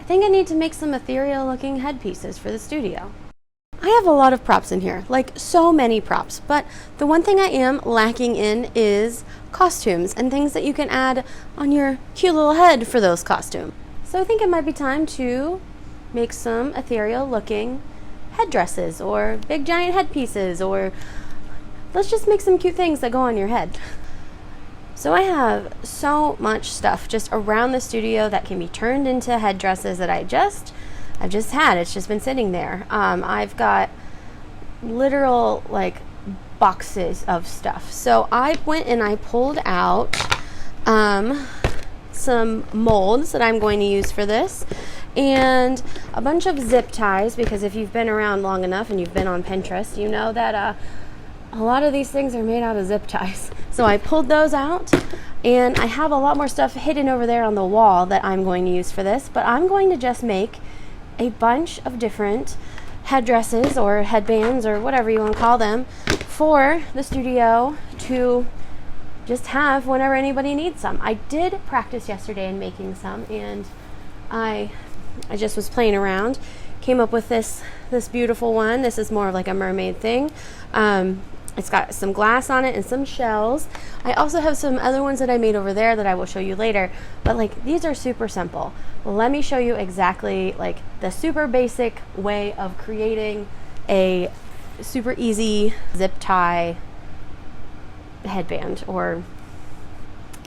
I think I need to make some ethereal looking headpieces for the studio. I have a lot of props in here, like so many props, but the one thing I am lacking in is costumes and things that you can add on your cute little head for those costumes. So I think it might be time to make some ethereal looking headdresses or big giant headpieces, or let's just make some cute things that go on your head. So I have so much stuff just around the studio that can be turned into headdresses that I've just had. It's just been sitting there. I've got literal like boxes of stuff. So I went and I pulled out some molds that I'm going to use for this, and a bunch of zip ties, because if you've been around long enough and you've been on Pinterest, you know that a lot of these things are made out of zip ties. So I pulled those out, and I have a lot more stuff hidden over there on the wall that I'm going to use for this, but I'm going to just make a bunch of different headdresses or headbands or whatever you want to call them for the studio to just have whenever anybody needs some. I did practice yesterday in making some, and I just was playing around, came up with this beautiful one. This is more of like a mermaid thing. It's got some glass on it and some shells. I also have some other ones that I made over there that I will show you later, but like these are super simple. Let me show you exactly like the super basic way of creating a super easy zip tie headband or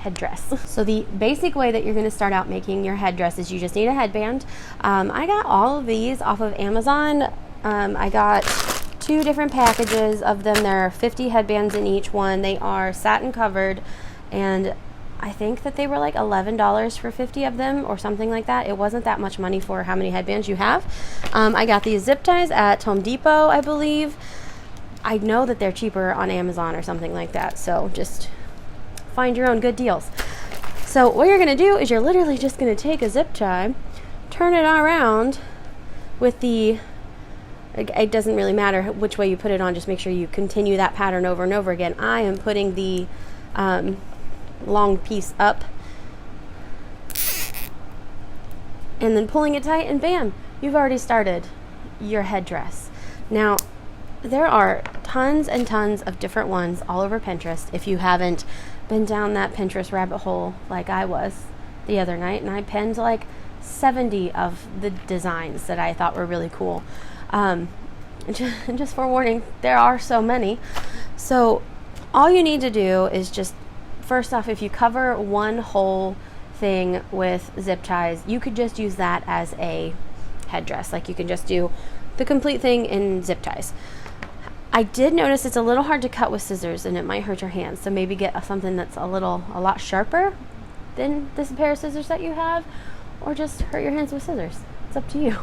headdress. So the basic way that you're going to start out making your headdress is you just need a headband. I got all of these off of Amazon. I got 2 different packages of them. There are 50 headbands in each one. They are satin covered, and I think that they were like $11 for 50 of them or something like that. It wasn't that much money for how many headbands you have. I got these zip ties at Home Depot, I believe. I know that they're cheaper on Amazon or something like that, so just find your own good deals. So what you're going to do is you're literally just going to take a zip tie, turn it around with the, it doesn't really matter which way you put it on, just make sure you continue that pattern over and over again. I am putting the long piece up and then pulling it tight, and bam, you've already started your headdress. Now, there are tons and tons of different ones all over Pinterest. If you haven't been down that Pinterest rabbit hole like I was the other night, and I pinned like 70 of the designs that I thought were really cool. Just forewarning, there are so many. So all you need to do is just, first off, if you cover one whole thing with zip ties, you could just use that as a headdress. Like you can just do the complete thing in zip ties. I did notice it's a little hard to cut with scissors and it might hurt your hands, so maybe get something that's a lot sharper than this pair of scissors that you have, or just hurt your hands with scissors. It's up to you.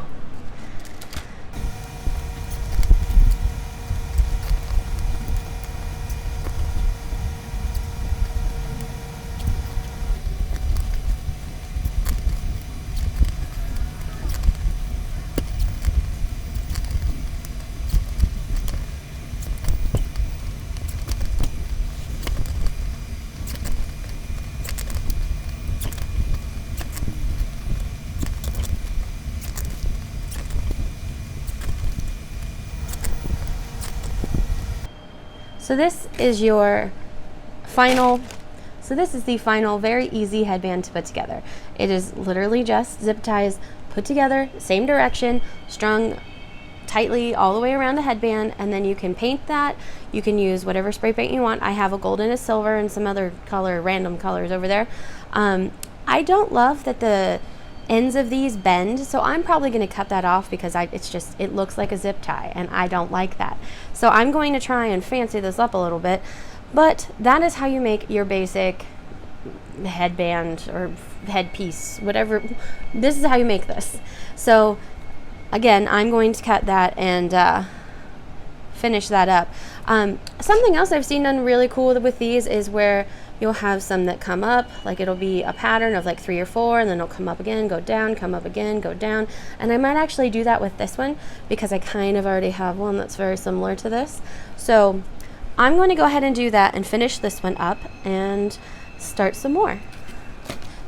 So this is the final very easy headband to put together. It is literally just zip ties put together, same direction, strung tightly all the way around the headband, and then you can paint that. You can use whatever spray paint you want. I have a gold and a silver and some other random colors over there. I don't love that the ends of these bend, so I'm probably going to cut that off because it looks like a zip tie and I don't like that. So I'm going to try and fancy this up a little bit, but that is how you make your basic headband or headpiece, whatever. This is how you make this. So again, I'm going to cut that and finish that up. Something else I've seen done really cool with these is where you'll have some that come up, like it'll be a pattern of like 3 or 4, and then it'll come up again, go down, come up again, go down. And I might actually do that with this one because I kind of already have one that's very similar to this. So I'm going to go ahead and do that and finish this one up and start some more.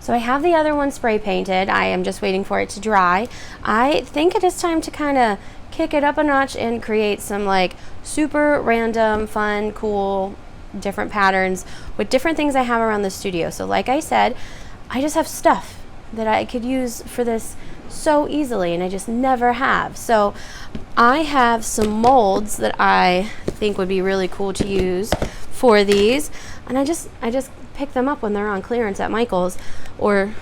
So I have the other one spray painted. I am just waiting for it to dry. I think it is time to kind of kick it up a notch and create some like super random, fun, cool, different patterns with different things I have around the studio. So like I said, I just have stuff that I could use for this so easily, and I just never have. So I have some molds that I think would be really cool to use for these, and I just pick them up when they're on clearance at Michael's or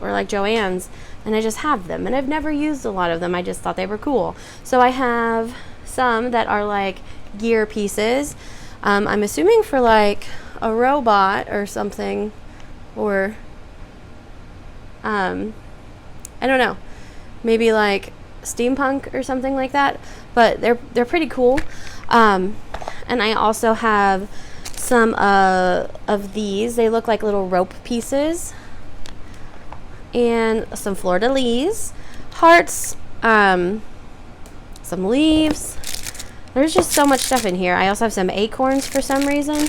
like Joann's, and I just have them, and I've never used a lot of them. I just thought they were cool. So I have some that are like gear pieces. I'm assuming for like a robot or something, or I don't know, maybe like steampunk or something like that, but they're pretty cool. And I also have some of these. They look like little rope pieces, and some fleur-de-lis, hearts, some leaves. There's just so much stuff in here. I also have some acorns for some reason,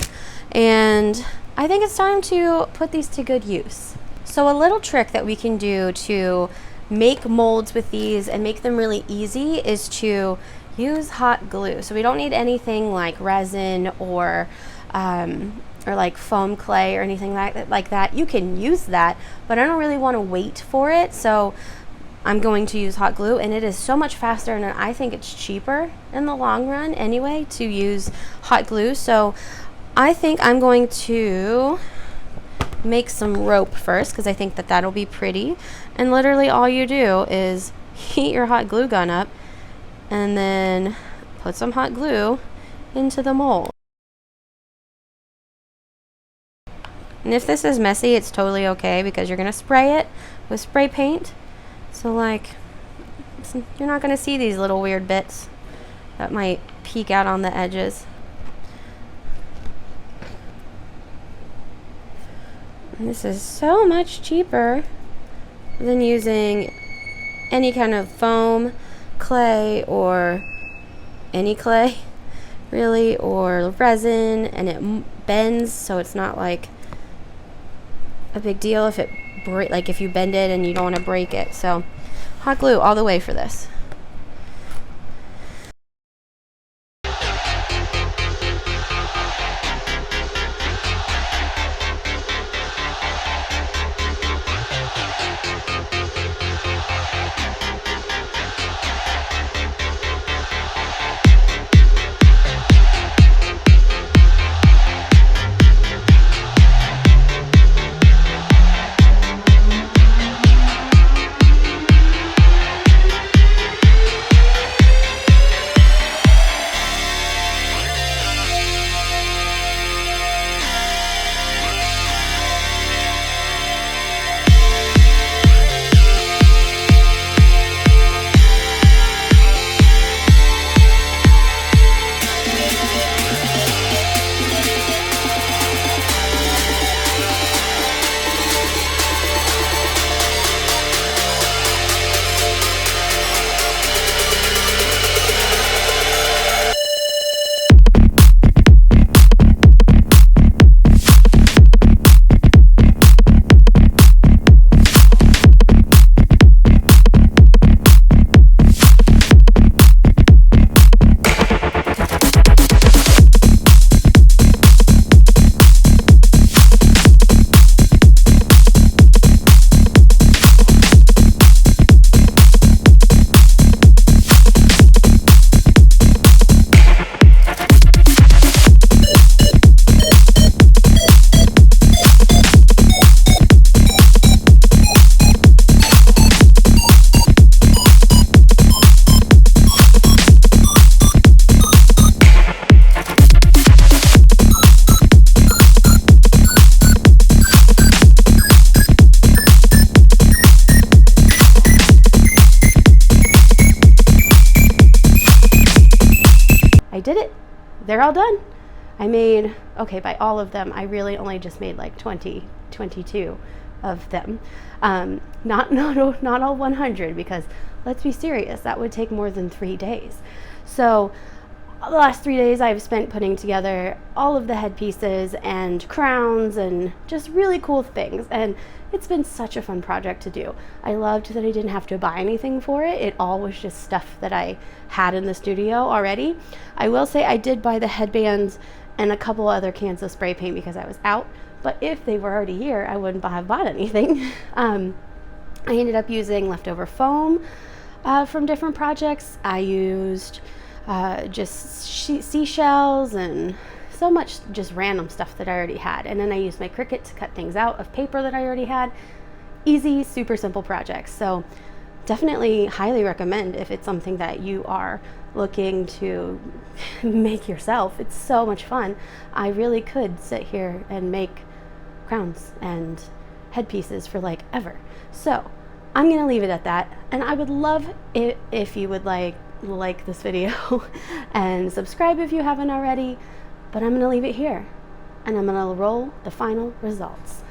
and I think it's time to put these to good use. So a little trick that we can do to make molds with these and make them really easy is to use hot glue. So we don't need anything like resin or like foam clay or anything like that. You can use that, but I don't really want to wait for it. So I'm going to use hot glue, and it is so much faster, and I think it's cheaper in the long run anyway to use hot glue. So I think I'm going to make some rope first, because I think that that'll be pretty. And literally all you do is heat your hot glue gun up and then put some hot glue into the mold. And if this is messy, it's totally okay, because you're gonna spray it with spray paint. So like, you're not gonna see these little weird bits that might peek out on the edges. And this is so much cheaper than using any kind of foam, clay, or any clay really, or resin, and it bends, so it's not like a big deal if it like if you bend it and you don't want to break it. So hot glue all the way for this. Did it. They're all done. I made, okay, by all of them, I really only just made like 22 of them. Not all 100, because let's be serious, that would take more than 3 days. So the last 3 days I've spent putting together all of the headpieces and crowns and just really cool things, and it's been such a fun project to do. I loved that I didn't have to buy anything for it. It all was just stuff that I had in the studio already. I will say I did buy the headbands and a couple other cans of spray paint because I was out, but if they were already here, I wouldn't have bought anything. I ended up using leftover foam from different projects. I used just seashells and so much just random stuff that I already had. And then I used my Cricut to cut things out of paper that I already had. Easy, super simple projects. So definitely highly recommend if it's something that you are looking to make yourself. It's so much fun. I really could sit here and make crowns and headpieces for like ever. So I'm gonna leave it at that, and I would love it if you would like this video and subscribe if you haven't already, but I'm gonna leave it here and I'm gonna roll the final results.